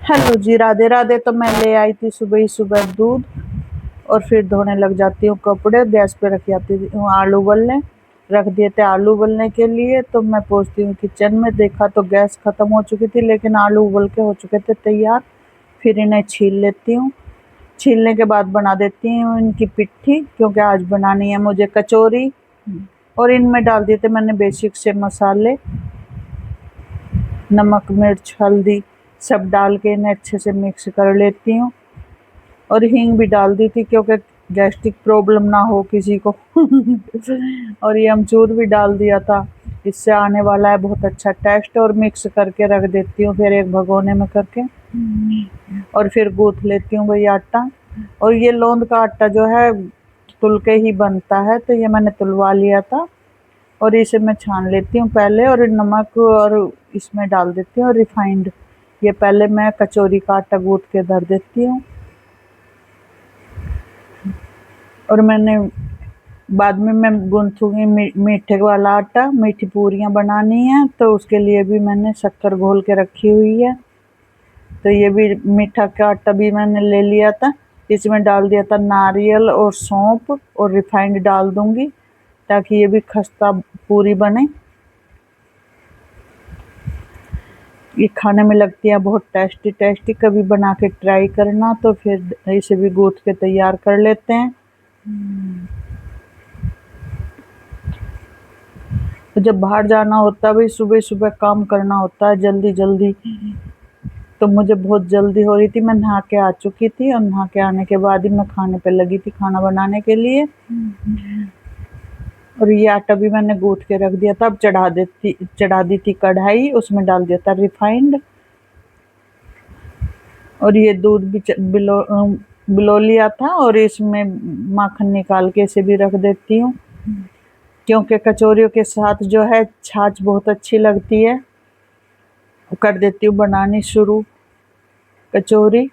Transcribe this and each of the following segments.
Hello जी, राधे राधे। तो मैं ले आई थी सुबह ही सुबह दूध और फिर धोने लग जाती हूँ कपड़े। गैस पे रख जाती हूँ आलू उबलने, रख दिए थे आलू उबलने के लिए। तो मैं पहुँचती हूँ किचन में, देखा तो गैस ख़त्म हो चुकी थी, लेकिन आलू उबल के हो चुके थे तैयार। फिर इन्हें छील लेती हूँ। छीलने के बाद बना देती हूँ इनकी पिट्ठी, क्योंकि आज बनानी है मुझे कचौरी। और इनमें डाल दिए थे मैंने बेसिक से मसाले, नमक मिर्च हल्दी सब डाल के इन्हें अच्छे से मिक्स कर लेती हूँ। और हींग भी डाल दी थी, क्योंकि गैस्ट्रिक प्रॉब्लम ना हो किसी को। और ये अमचूर भी डाल दिया था, इससे आने वाला है बहुत अच्छा टेस्ट। और मिक्स करके रख देती हूँ फिर एक भगोने में करके, और फिर गूँथ लेती हूँ वही आटा। और ये लौंद का आटा जो है तुल के ही बनता है, तो ये मैंने तुलवा लिया था। और इसे मैं छान लेती हूँ पहले, और नमक और इसमें डाल देती हूँ रिफाइंड। ये पहले मैं कचौरी का आटा गूँथ के धर देती हूँ, और मैंने बाद में मैं गूँथूँगी मीठे वाला आटा। मीठी पूरियाँ बनानी है, तो उसके लिए भी मैंने शक्कर घोल के रखी हुई है। तो ये भी मीठा का आटा भी मैंने ले लिया था, इसमें डाल दिया था नारियल और सौंफ, और रिफाइंड डाल दूँगी ताकि ये भी खस्ता पूरी बने। ये खाने में लगती है बहुत टेस्टी टेस्टी, कभी बना के ट्राई करना। तो फिर इसे भी गूँथ के तैयार कर लेते हैं। तो जब बाहर जाना होता है भाई, सुबह सुबह काम करना होता है जल्दी जल्दी, तो मुझे बहुत जल्दी हो रही थी। मैं नहा के आ चुकी थी, और नहा के आने के बाद ही मैं खाने पे लगी थी खाना बनाने के लिए। और ये आटा भी मैंने गूँथ के रख दिया था। अब चढ़ा दी थी कढ़ाई, उसमें डाल दिया था रिफाइंड। और ये दूध भी बिलो लिया था, और इसमें माखन निकाल के इसे भी रख देती हूँ, क्योंकि कचौरियों के साथ जो है छाछ बहुत अच्छी लगती है। कर देती हूँ बनानी शुरू कचौरी।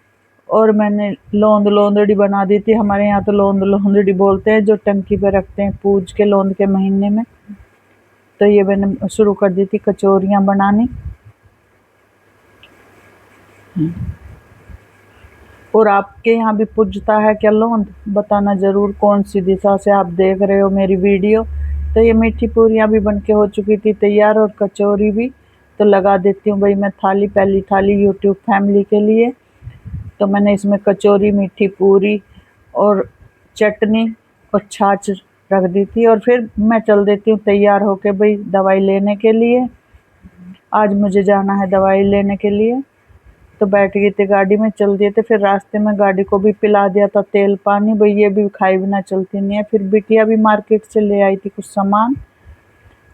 और मैंने लोंदड़ी बना दी थी। हमारे यहाँ तो लोंदड़ी बोलते हैं, जो टंकी पे रखते हैं पूज के लोंद के महीने में। तो ये मैंने शुरू कर दी थी कचौरियाँ बनानी। और आपके यहाँ भी पूजता है क्या लोंद? बताना ज़रूर कौन सी दिशा से आप देख रहे हो मेरी वीडियो। तो ये मीठी पूरियाँ भी बनके हो चुकी थी तैयार, और कचौरी भी। तो लगा देती हूँ भाई मैं थाली, पहली थाली यूट्यूब फैमिली के लिए। तो मैंने इसमें कचौरी, मीठी पूरी और चटनी और छाछ रख दी थी। और फिर मैं चल देती हूँ तैयार होके भाई दवाई लेने के लिए। आज मुझे जाना है दवाई लेने के लिए। तो बैठ गई थी गाड़ी में, चल दिए थे। फिर रास्ते में गाड़ी को भी पिला दिया था तेल पानी, भाई ये भी खाई बिना चलती नहीं है। फिर बिटिया भी मार्केट से ले आई थी कुछ सामान।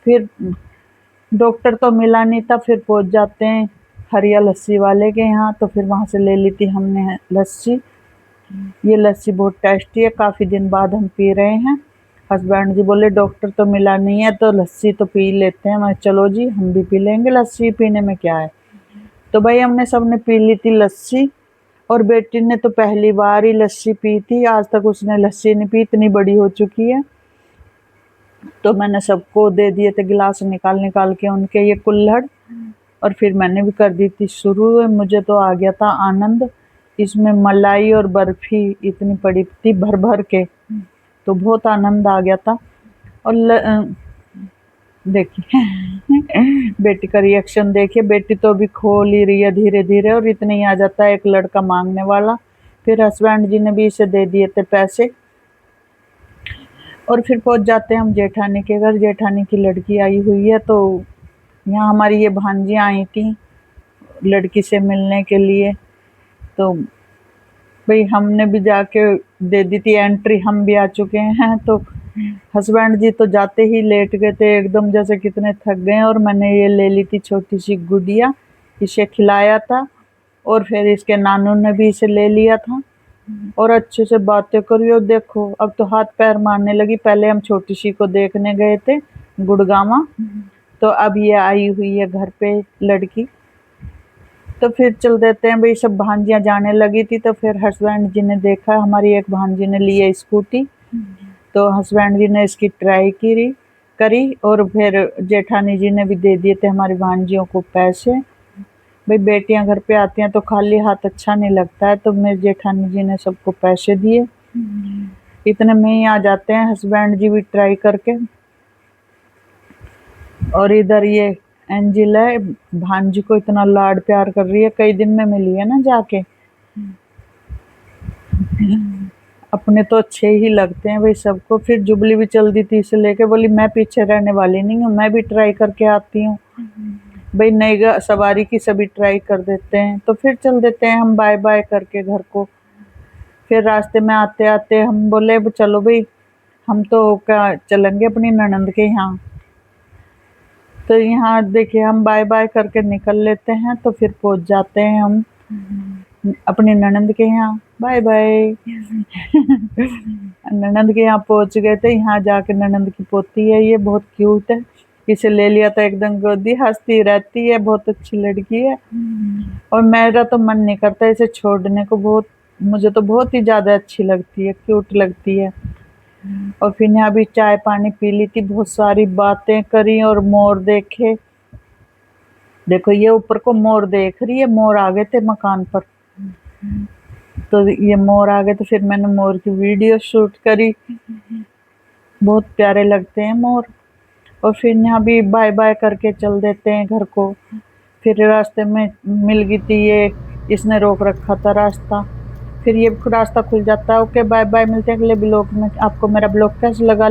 फिर डॉक्टर तो मिला नहीं था, फिर पहुंच जाते हैं हरिया लस्सी वाले के यहाँ। तो फिर वहाँ से ले ली थी हमने लस्सी। ये लस्सी बहुत टेस्टी है, काफ़ी दिन बाद हम पी रहे हैं। हस्बैंड जी बोले डॉक्टर तो मिला नहीं है, तो लस्सी तो पी लेते हैं। मैं चलो जी हम भी पी लेंगे, लस्सी पीने में क्या है। तो भाई हमने सबने पी ली थी लस्सी। और बेटी ने तो पहली बार ही लस्सी पी थी, आज तक उसने लस्सी नहीं पी, इतनी बड़ी हो चुकी है। तो मैंने सबको दे दिए थे गिलास निकाल निकाल के उनके ये कुल्हड़। और फिर मैंने भी कर दी थी शुरू। मुझे तो आ गया था आनंद। इसमें मलाई और बर्फी इतनी पड़ी थी भर भर के, तो बहुत आनंद आ गया था। और देखिए बेटी का रिएक्शन देखिए, बेटी तो अभी खोल ही रही है धीरे धीरे, और इतने ही आ जाता है एक लड़का मांगने वाला। फिर हस्बैंड जी ने भी इसे दे दिए थे पैसे। और फिर पहुंच जाते हैं हम जेठानी के घर। जेठानी की लड़की आई हुई है, तो यहाँ हमारी ये भांजियाँ आई थी लड़की से मिलने के लिए। तो भाई हमने भी जाके दे दी थी एंट्री, हम भी आ चुके हैं। तो हस्बैंड जी तो जाते ही लेट गए थे एकदम, जैसे कितने थक गए। और मैंने ये ले ली थी छोटी सी गुड़िया, इसे खिलाया था। और फिर इसके नानू ने भी इसे ले लिया था, और अच्छे से बातें करी। और देखो अब तो हाथ पैर मारने लगी। पहले हम छोटी सी को देखने गए थे गुड़गामा, तो अब ये आई हुई है घर पे लड़की। तो फिर चल देते हैं भाई, सब भांजियाँ जाने लगी थी। तो फिर हस्बैंड जी ने देखा हमारी एक भांजी ने ली है स्कूटी, तो हस्बैंड जी ने इसकी ट्राई करी। और फिर जेठानी जी ने भी दे दिए थे हमारी भांजियों को पैसे। भाई बेटियां घर पे आती हैं तो खाली हाथ अच्छा नहीं लगता है, तो मेरी जेठानी जी ने सबको पैसे दिए। इतने में ही आ जाते हैं हस्बैंड जी भी ट्राई करके। और इधर ये एंजिल है, भांजी को इतना लाड प्यार कर रही है, कई दिन में मिली है ना जाके। अपने तो अच्छे ही लगते हैं भाई सबको। फिर जुबली भी चल दी थी इसे लेके, बोली मैं पीछे रहने वाली नहीं हूँ, मैं भी ट्राई करके आती हूँ। भाई नई सवारी की सभी ट्राई कर देते हैं, तो फिर चल देते हैं हम बाय बाय करके घर को। फिर रास्ते में आते आते हम बोले चलो भाई हम तो क्या चलेंगे अपनी ननंद के यहाँ। तो यहाँ देखिए हम बाय बाय करके निकल लेते हैं, तो फिर पहुंच जाते हैं हम अपनी ननंद के यहाँ। Bye bye. ननंद के यहाँ पहुंच गए थे। यहाँ जाके ननंद की पोती है, ये बहुत क्यूट है, इसे ले लिया था एकदम गोदी, हंसती रहती है, बहुत अच्छी लड़की है। और मेरा तो मन नहीं करता इसे छोड़ने को, बहुत मुझे तो बहुत ही ज्यादा अच्छी लगती है, क्यूट लगती है। और फिर यहाँ भी चाय पानी पी ली थी, बहुत सारी बातें करी और मोर देखे। देखो ये ऊपर को मोर देख रही है, मोर आ गए थे मकान पर, तो ये मोर आ गए तो फिर मैंने मोर की वीडियो शूट करी। बहुत प्यारे लगते हैं मोर। और फिर यहाँ भी बाय बाय करके चल देते हैं घर को। फिर रास्ते में मिल गई थी ये, इसने रोक रखा था रास्ता, फिर ये रास्ता खुल जाता है। ओके बाय बाय, मिलते हैं अगले ब्लॉग में। आपको मेरा ब्लॉग कैसा लगा